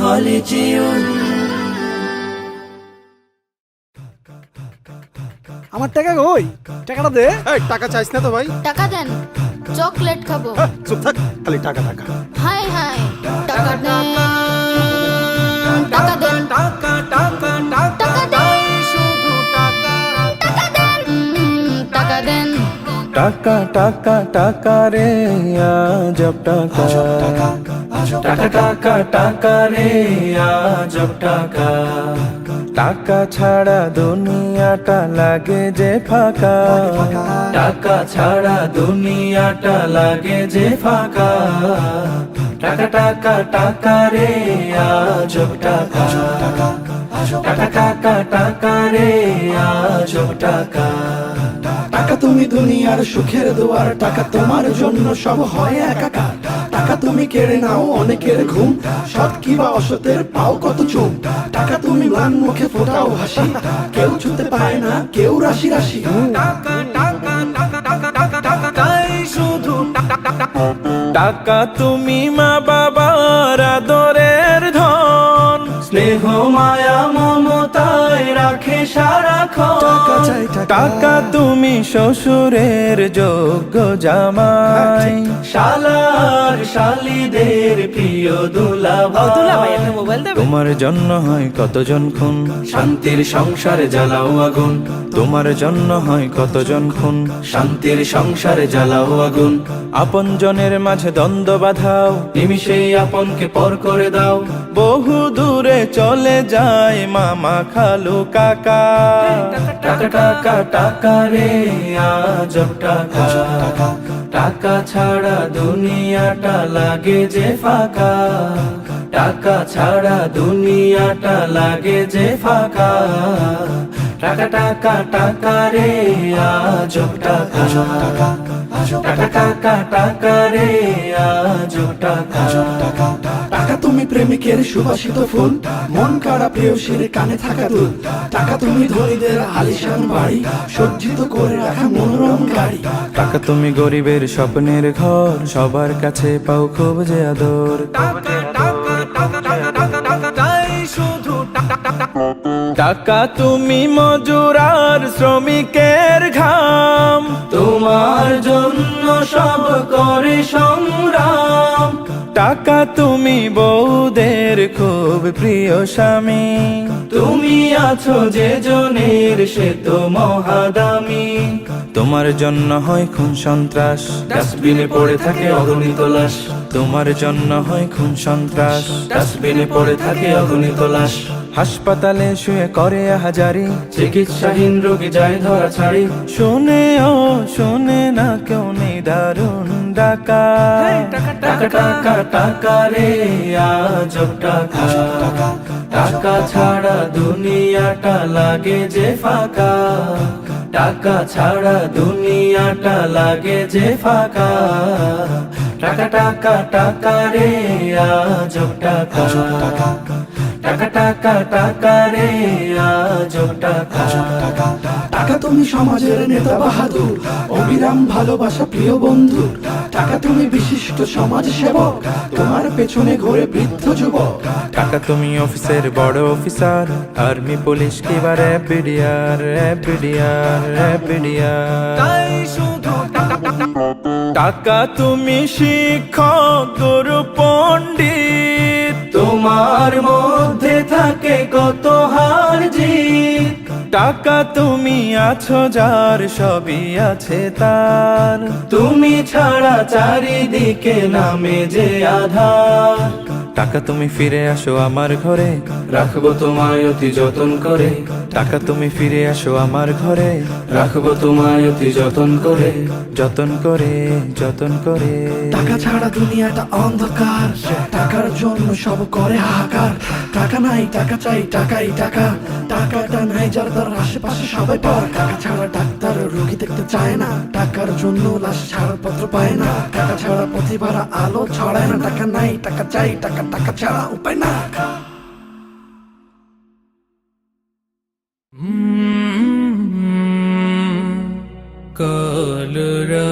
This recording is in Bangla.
হলে যেও। আমার টাকা কই? টাকাটা দে। এই টাকা চাইছ না তো ভাই? টাকা দেন, চকলেট খাবো। চুপ থাক, খালি টাকা টাকা। হাই হাই, টাকা দেন, টাকা দেন, টাকা টাকা টাকা দেন, শুধু টাকা। টাকা দেন, টাকা দেন। টাকা টাকা টাকা রে আজব টাকা। টাকা টাকা টাকা রে আজব টাকা। টাকা ছাড়া দুনিয়াটা লাগে যে ফাঁকা। টাকা ছাড়া দুনিয়াটা লাগে যে ফাঁকা। টাকা টাকা টাকা রে আজব টাকা। টাকা টাকা টাকা রে আজব টাকা। টাকা তুমি দুনিয়ার সুখের দুয়ার, টাকা তোমার জন্য সব হয় একাকার। টাকা তুমি কেড়ে নাও অনেকের ঘুম, সৎ কিবা অসতের পাও কত চুম। টাকা তুমি ম্লান মুখে ফোটাও হাসি, কেউ ছুতে পায় না কেউ রাশি রাশি। টাকা টাকা টাকা টাকা টাকা টাকা তাই শুধু টাকা টাকা। টাকা তুমি মা বাবার আদরের ধন, স্নেহ মায়া মমতায় রাখে সারাক্ষণ। টাকা চাই টাকা। টাকা তুমি শ্বশুরের যোগ্য জামাই, শালার শালিদের প্রিয় দুলাভাই। তোমার জন্য হয় কতজন খুন, শান্তির সংসারে জ্বালাও আগুন। তোমার জন্য হয় কতজন খুন, শান্তির সংসারে জ্বালাও আগুন। আপন জনের মাঝে দ্বন্দ্ব বাঁধাও, নিমিষেই আপনকে পর করে দাও। বহু দূরে চলে যায় মামা খালু কাকা। টাকা টাকা টাকা রে আজব টাকা। টাকা ছাড়া দুনিয়াটা লাগে যে ফাঁকা। টাকা ছাড়া দুনিয়াটা লাগে যে ফাঁকা। টাকা টাকা টাকা রে আজব টাকা। টাকা টাকা টাকা রে আজব টাকা। টাকা তুমি প্রেমিকের সুবাসিত ফুল, মন কাড়া প্রেয়সীর কানে থাকা দুল। টাকা তুমি ধনীদের আলিশান বাড়ি, সজ্জিত করে রাখা মনোরম গাড়ি। টাকা তুমি গরিবের স্বপ্নের ঘর, সবার কাছে পাও খুব যে আদর। টাকা তুমি মজুর আর শ্রমিকের ঘাম, তোমার জন্য সব করে সংগ্রাম। টাকা তুমি বউদের খুব প্রিয় স্বামী, তুমি আছো যে জনের সে তো মহাদামি। তোমার জন্য হয় খুন সন্ত্রাস, ডাস্টবিনে পড়ে থাকে অগণিত লাশ। তোমার জন্য হয় খুন সন্ত্রাস, ডাস্টবিনে পড়ে থাকে অগণিত লাশ। হাসপাতালে শুয়ে করে হাজারি, চিকিৎসাহীন রোগী যায় ধরা ছাড়ি। শুনে ও শুনে না কেউ নেই দারুণ ডাকা। টাকা টাকা টাকা রে আজব টাকা। টাকা ছাড়া দুনিয়াটা লাগে যে ফাঁকা। টাকা ছাড়া দুনিয়াটা লাগে যে ফাঁকা। টাকা টাকা টাকা রে আজব টাকা। টাকা টাকা টাকা রে আজব টাকা। টাকা তুমি সমাজের নেতা বাহাদুর, অবিরাম ভালোবাসা প্রিয় বন্ধু। টাকা তুমি বিশিষ্ট সমাজ সেবক, তোমার পেছনে ঘোরে বৃদ্ধ যুবক। টাকা তুমি অফিসের বড় অফিসার, আর্মি পুলিশ কিবা RAB BDR, RAB BDR, RAB BDR. টাকা তুমি শিক্ষক গুরু পণ্ডিত, তোমার মধ্যে থাকে কত হার জিত। টাকা তুমি আছো যার সবই আছে তার, তুমি ছাড়া চারিদিকে নামে যে আধার। টাকা তুমি ফিরে আসো আমার ঘরে, রাখবো তোমায় অতি যতন করে। টাকা তুমি ফিরে আসো আমার ঘরে, রাখবো তোমায় অতি যতন করে, যতন করে, যতন করে। টাকা ছাড়া দুনিয়াটা অন্ধকার, টাকার জন্য সব করে হাহাকার। টাকা নাই টাকা চাই টাকাই টাকা, টাকাটা নাই যার তার আশেপাশে সবাই পার। টাকা ছাড়া ডাক্তার রোগী দেখতে চায় না, টাকার জন্য লাশ ছাড়পত্র পায় না। টাকা ছাড়া প্রতিভারা আলো ছড়ায় না। টাকা নাই টাকা চাই টাকা, টাকা ছাড়া উপায় না। কলরা